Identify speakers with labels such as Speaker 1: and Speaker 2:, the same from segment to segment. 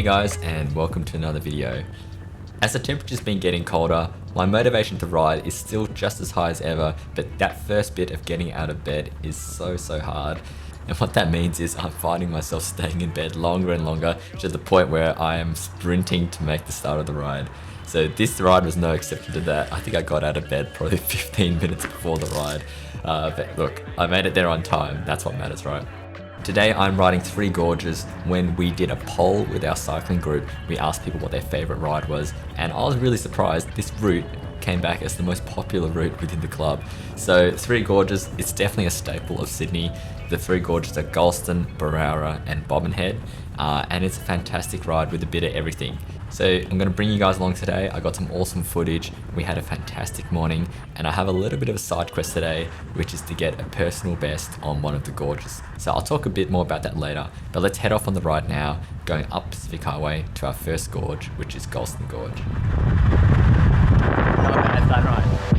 Speaker 1: guys, and welcome to another video. As the temperature's been getting colder, my motivation to ride is still just as high as ever, but that first bit of getting out of bed is so hard. And what that means is I'm finding myself staying in bed longer and longer to the point where I am sprinting to make the start of the ride. So this ride was no exception to that. I think I got out of bed probably 15 minutes before the ride. But look, I made it there on time. That's what matters, right? Today I'm riding 3 Gorges. When we did a poll with our cycling group, we asked people what their favourite ride was, and I was really surprised this route came back as the most popular route within the club. So 3 Gorges, it's definitely a staple of Sydney. The 3 Gorges are Galston, Barara and Bobbin Head, and it's a fantastic ride with a bit of everything. So I'm going to bring you guys along today. I got some awesome footage, we had a fantastic morning, and I have a little bit of a side quest today, which is to get a personal best on one of the Gorges. So I'll talk a bit more about that later, but let's head off on the ride now, going up Pacific Highway to our first gorge, which is Galston Gorge. Not bad, that right?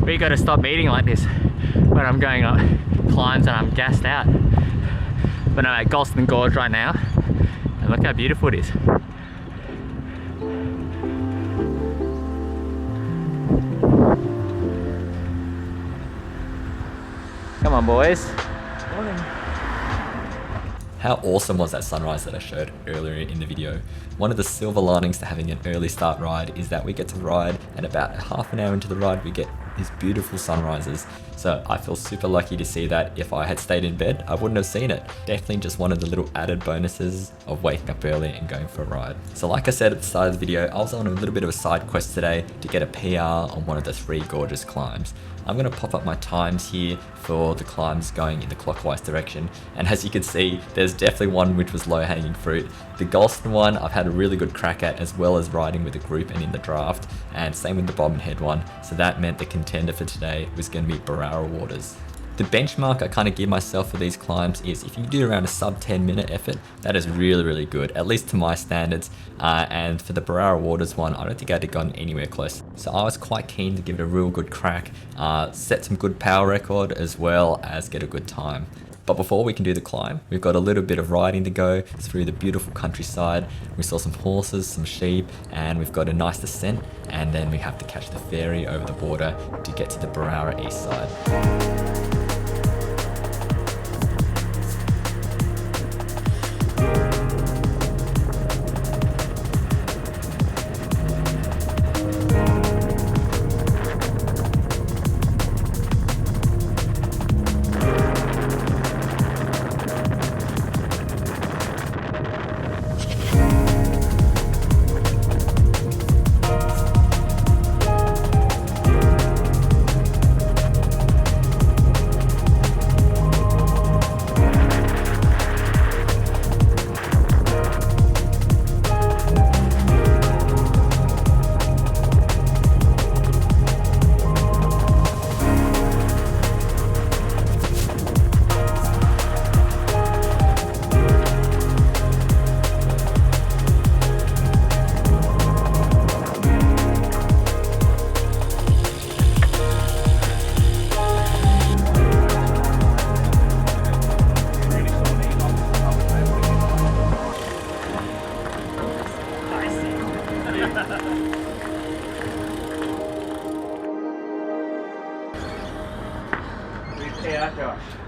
Speaker 1: We gotta stop eating like this when I'm going up climbs and I'm gassed out. But I'm at Galston Gorge right now, and look how beautiful it is. Come on, boys. Morning. How awesome was that sunrise that I showed earlier in the video? One of the silver linings to having an early start ride is that we get to ride, and about half an hour into the ride we get these beautiful sunrises. So I feel super lucky to see that. If I had stayed in bed, I wouldn't have seen it. Definitely just one of the little added bonuses of waking up early and going for a ride. So like I said at the start of the video, I was on a little bit of a side quest today to get a PR on one of the 3 Gorges climbs. I'm going to pop up my times here for the climbs going in the clockwise direction, and as you can see, there's definitely one which was low hanging fruit. The Galston one I've had a really good crack at, as well as riding with a group and in the draft, and same with the Bobbin Head one, so that meant the contender for today was going to be Barara Waters. The benchmark I kind of give myself for these climbs is if you do around a sub 10 minute effort, that is really good, at least to my standards. And for the Barara Waters one, I don't think I'd have gotten anywhere close. So I was quite keen to give it a real good crack, set some good power record as well as get a good time. But before we can do the climb, we've got a little bit of riding to go through the beautiful countryside. We saw some horses, some sheep, and we've got a nice descent, and then we have to catch the ferry over the border to get to the Barara east side.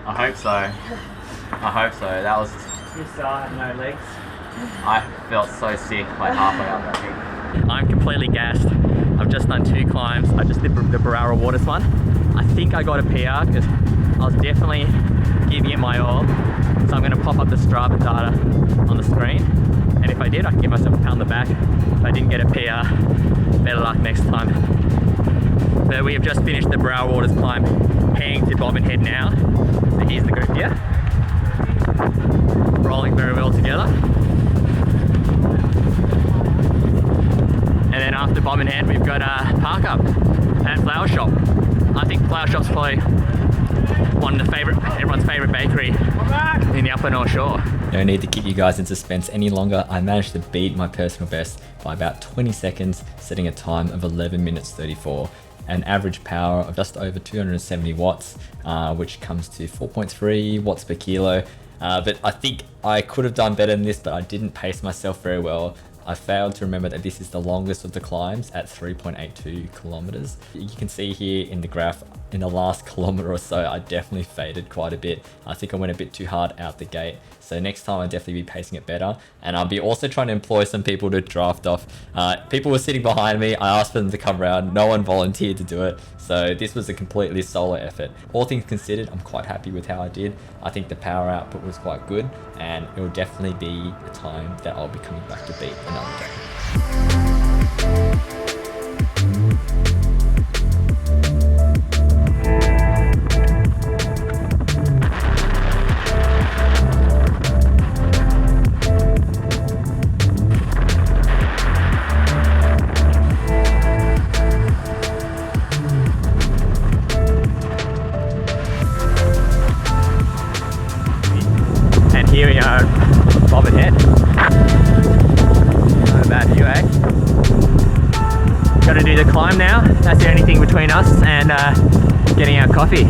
Speaker 1: I hope so. I hope so. That was... You saw no legs. I felt so sick like halfway up that thing. I'm completely gassed. I've just done 2 climbs. I just did the Barara Waters one. I think I got a PR because I was definitely giving it my all. So I'm going to pop up the Strava data on the screen. And if I did, I can give myself a pat on the back. If I didn't get a PR, better luck next time. But we have just finished the Barara Waters climb, heading to Bobbin Head now. So here's the group here. Rolling very well together. And then after Bobbin Head, we've got a park up at Flower Shop. I think Flower Shop's probably one of the everyone's favourite bakery in the Upper North Shore. No need to keep you guys in suspense any longer. I managed to beat my personal best by about 20 seconds, setting a time of 11 minutes 34. An average power of just over 270 watts, which comes to 4.3 watts per kilo. But I think I could have done better than this, but I didn't pace myself very well. I failed to remember that this is the longest of the climbs at 3.82 kilometers. You can see here in the graph, in the last kilometer or so, I definitely faded quite a bit. I think I went a bit too hard out the gate. So next time I'll definitely be pacing it better. And I'll be also trying to employ some people to draft off. People were sitting behind me. I asked for them to come around. No one volunteered to do it. So this was a completely solo effort. All things considered, I'm quite happy with how I did. I think the power output was quite good, and it will definitely be a time that I'll be coming back to beat another day. Here we are at Bobbin Head. Not a bad view, eh? Got to do the climb now. That's the only thing between us and getting our coffee.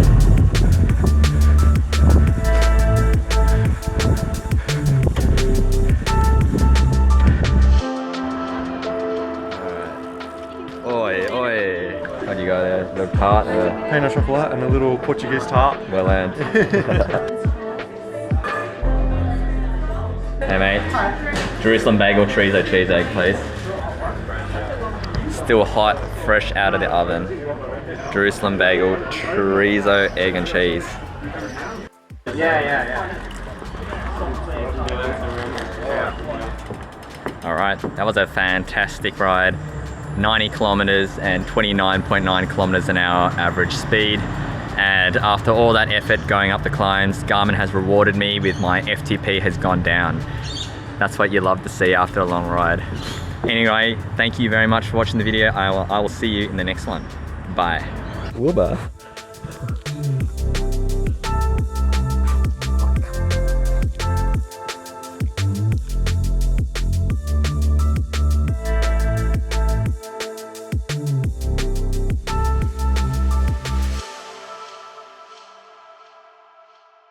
Speaker 1: Oi, oi. What do you got there? The tart?
Speaker 2: Pina chocolate and a little Portuguese tart.
Speaker 1: Well earned. Hey mate, Jerusalem bagel chorizo cheese egg please. Still hot, fresh out of the oven. Jerusalem bagel chorizo egg and cheese. Yeah. Alright, that was a fantastic ride. 90 kilometers and 29.9 kilometers an hour average speed. And after all that effort going up the climbs, Garmin has rewarded me with my FTP has gone down. That's what you love to see after a long ride. Anyway, thank you very much for watching the video. I will see you in the next one. Bye.
Speaker 2: Wooba.